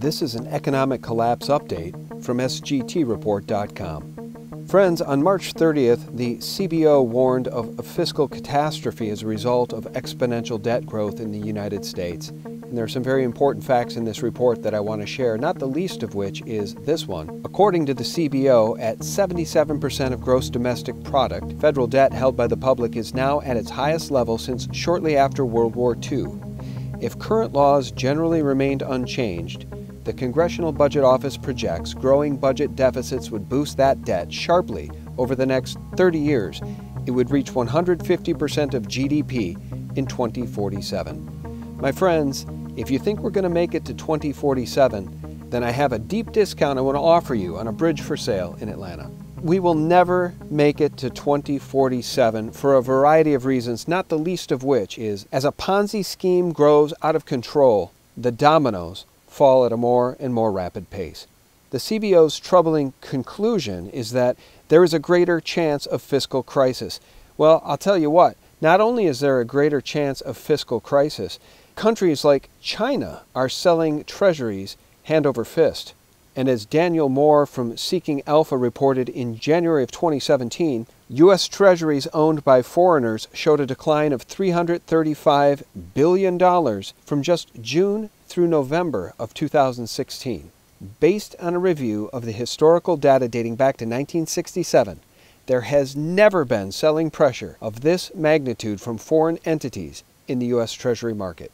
This is an economic collapse update from sgtreport.com. Friends, on March 30th, the CBO warned of a fiscal catastrophe as a result of exponential debt growth in the United States. And there are some very important facts in this report that I want to share, not the least of which is this one. According to the CBO, at 77% of gross domestic product, federal debt held by the public is now at its highest level since shortly after World War II. If current laws generally remained unchanged, the Congressional Budget Office projects growing budget deficits would boost that debt sharply over the next 30 years. It would reach 150% of GDP in 2047. My friends, if you think we're going to make it to 2047, then I have a deep discount I want to offer you on a bridge for sale in Atlanta. We will never make it to 2047 for a variety of reasons, not the least of which is, as a Ponzi scheme grows out of control, the dominoes fall at a more and more rapid pace. The CBO's troubling conclusion is that there is a greater chance of fiscal crisis. Well, I'll tell you what, not only is there a greater chance of fiscal crisis, countries like China are selling treasuries hand over fist. And as Daniel Moore from Seeking Alpha reported in January of 2017, U.S. treasuries owned by foreigners showed a decline of $335 billion from just June through November of 2016. Based on a review of the historical data dating back to 1967, there has never been selling pressure of this magnitude from foreign entities in the U.S. Treasury market.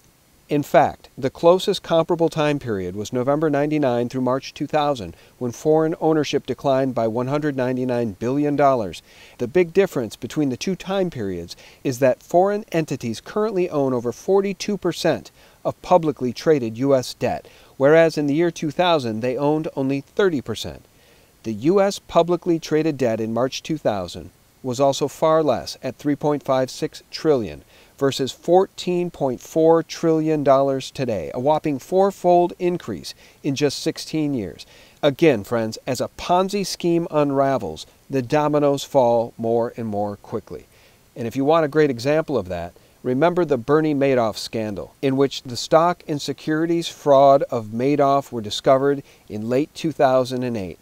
In fact, the closest comparable time period was November 99 through March 2000, when foreign ownership declined by $199 billion. The big difference between the two time periods is that foreign entities currently own over 42% of publicly traded U.S. debt, whereas in the year 2000 they owned only 30%. The U.S. publicly traded debt in March 2000 was also far less at $3.56 trillion versus $14.4 trillion today, a whopping four-fold increase in just 16 years. Again, friends, as a Ponzi scheme unravels, the dominoes fall more and more quickly. And if you want a great example of that, remember the Bernie Madoff scandal, in which the stock and securities fraud of Madoff were discovered in late 2008.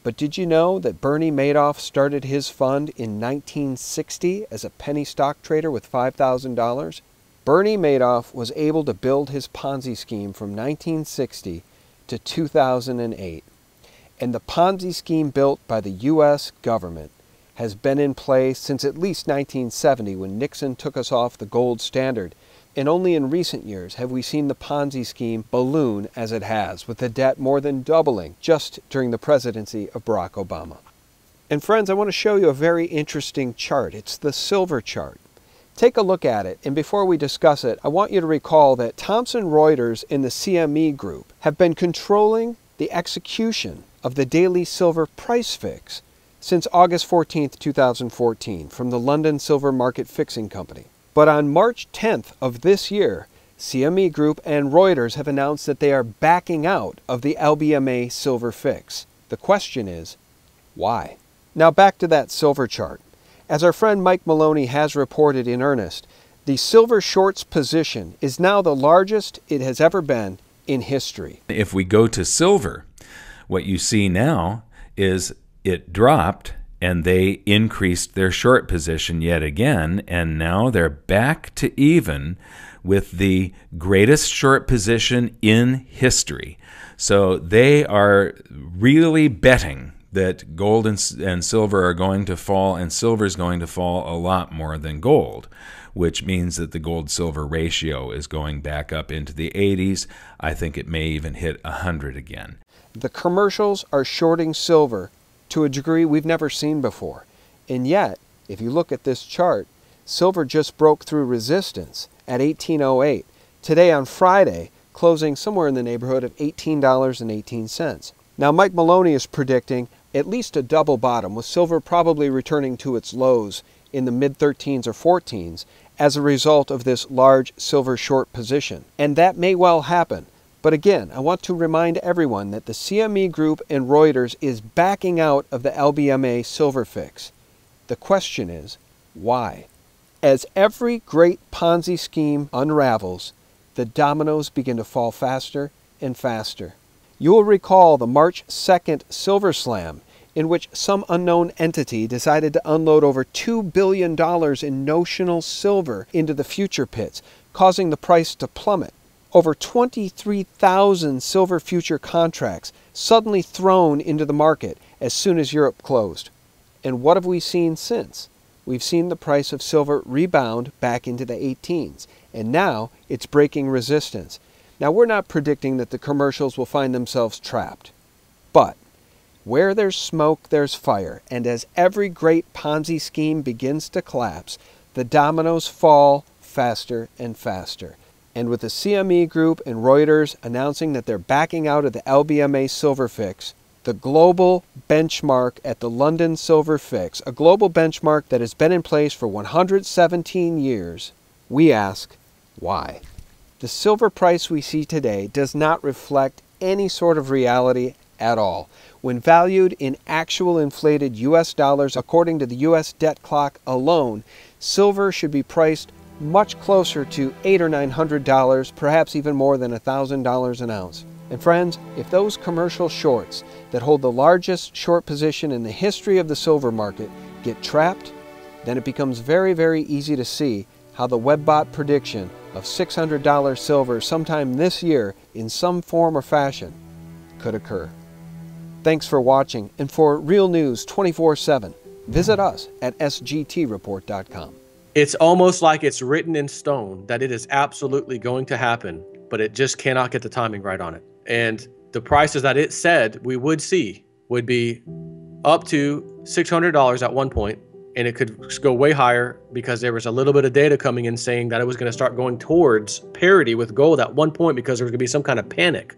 But did you know that Bernie Madoff started his fund in 1960 as a penny stock trader with $5,000? Bernie Madoff was able to build his Ponzi scheme from 1960 to 2008. And the Ponzi scheme built by the U.S. government has been in place since at least 1970, when Nixon took us off the gold standard. And only in recent years have we seen the Ponzi scheme balloon as it has, with the debt more than doubling just during the presidency of Barack Obama. And friends, I want to show you a very interesting chart. It's the silver chart. Take a look at it, and before we discuss it, I want you to recall that Thomson Reuters and the CME Group have been controlling the execution of the daily silver price fix since August 14, 2014, from the London Silver Market Fixing Company. But on March 10th of this year, CME Group and Reuters have announced that they are backing out of the LBMA silver fix. The question is, why? Now back to that silver chart. As our friend Mike Maloney has reported in earnest, the silver shorts position is now the largest it has ever been in history. If we go to silver, what you see now is it dropped and they increased their short position yet again, and now they're back to even with the greatest short position in history. So they are really betting that gold and silver are going to fall, and silver is going to fall a lot more than gold, which means that the gold-silver ratio is going back up into the 80s. I think it may even hit 100 again. The commercials are shorting silver to a degree we've never seen before. And yet, if you look at this chart, silver just broke through resistance at 1808. Today on Friday, closing somewhere in the neighborhood of $18.18. Now Mike Maloney is predicting at least a double bottom, with silver probably returning to its lows in the mid-13s or 14s as a result of this large silver short position. And that may well happen. But again, I want to remind everyone that the CME Group and Reuters is backing out of the LBMA silver fix. The question is, why? As every great Ponzi scheme unravels, the dominoes begin to fall faster and faster. You will recall the March 2nd Silver Slam, in which some unknown entity decided to unload over $2 billion in notional silver into the future pits, causing the price to plummet. Over 23,000 silver future contracts suddenly thrown into the market as soon as Europe closed. And what have we seen since? We've seen the price of silver rebound back into the 18s, and now it's breaking resistance. Now, we're not predicting that the commercials will find themselves trapped, but where there's smoke, there's fire, and as every great Ponzi scheme begins to collapse, the dominoes fall faster and faster. And with the CME Group and Reuters announcing that they're backing out of the LBMA Silver Fix, the global benchmark at the London Silver Fix, a global benchmark that has been in place for 117 years, we ask, why? The silver price we see today does not reflect any sort of reality at all. When valued in actual inflated US dollars according to the US debt clock alone, silver should be priced much closer to $800 or $900, perhaps even more than $1,000 an ounce. And friends, if those commercial shorts that hold the largest short position in the history of the silver market get trapped, then it becomes very, very easy to see how the WebBot prediction of $600 silver sometime this year in some form or fashion could occur. Thanks for watching, and for real news 24/7, visit us at sgtreport.com. It's almost like it's written in stone that it is absolutely going to happen, but it just cannot get the timing right on it. And the prices that it said we would see would be up to $600 at one point, and it could go way higher because there was a little bit of data coming in saying that it was going to start going towards parity with gold at one point because there was going to be some kind of panic.